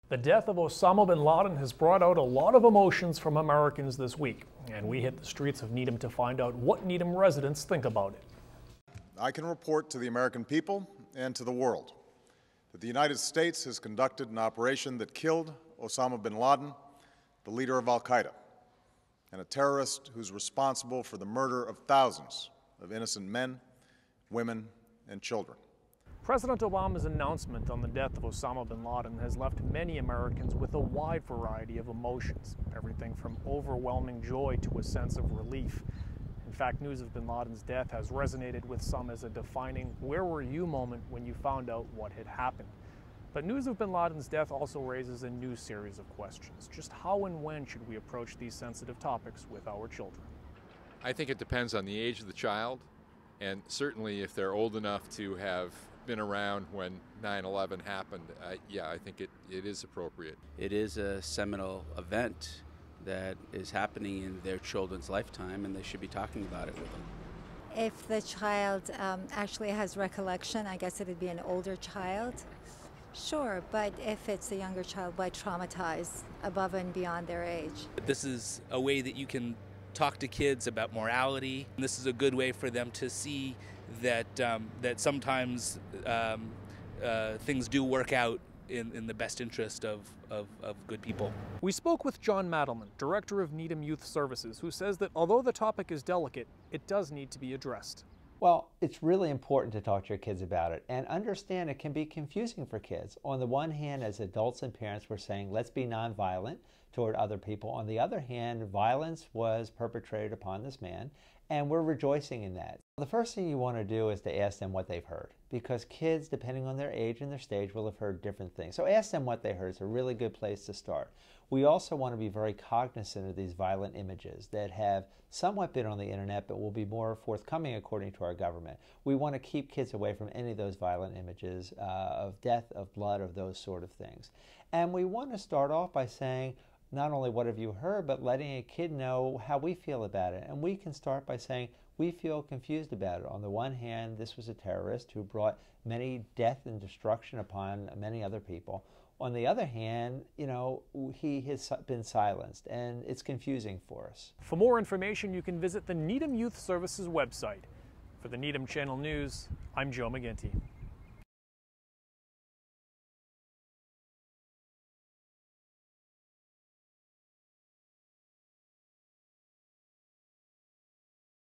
The death of Osama bin Laden has brought out a lot of emotions from Americans this week, and we hit the streets of Needham to find out what Needham residents think about it. I can report to the American people and to the world that the United States has conducted an operation that killed Osama bin Laden, the leader of al-Qaeda, and a terrorist who's responsible for the murder of thousands of innocent men, women, and children. President Obama's announcement on the death of Osama bin Laden has left many Americans with a wide variety of emotions, everything from overwhelming joy to a sense of relief. In fact, news of bin Laden's death has resonated with some as a defining "where were you" moment when you found out what had happened. But news of bin Laden's death also raises a new series of questions. Just how and when should we approach these sensitive topics with our children? I think it depends on the age of the child, and certainly if they're old enough to have been around when 9/11 happened, yeah, I think it is appropriate. It is a seminal event that is happening in their children's lifetime, and they should be talking about it with them. If the child actually has recollection, I guess it would be an older child. Sure, but if it's a younger child, why traumatize above and beyond their age? This is a way that you can talk to kids about morality. This is a good way for them to see that that sometimes things do work out in the best interest of good people. We spoke with Jon Mattleman, Director of Needham Youth Services, who says that although the topic is delicate, it does need to be addressed. Well, it's really important to talk to your kids about it and understand it can be confusing for kids. On the one hand, as adults and parents, we're saying let's be nonviolent toward other people. On the other hand, violence was perpetrated upon this man, and we're rejoicing in that. The first thing you want to do is to ask them what they've heard, because kids, depending on their age and their stage, will have heard different things. So ask them what they heard. It's a really good place to start. We also want to be very cognizant of these violent images that have somewhat been on the internet but will be more forthcoming according to our government. We want to keep kids away from any of those violent images of death, of blood, of those sort of things. And we want to start off by saying, not only what have you heard, but letting a kid know how we feel about it. And we can start by saying, we feel confused about it. On the one hand, this was a terrorist who brought many death and destruction upon many other people. On the other hand, you know, he has been silenced, and it's confusing for us. For more information, you can visit the Needham Youth Services website. For the Needham Channel News, I'm Joe McGinty.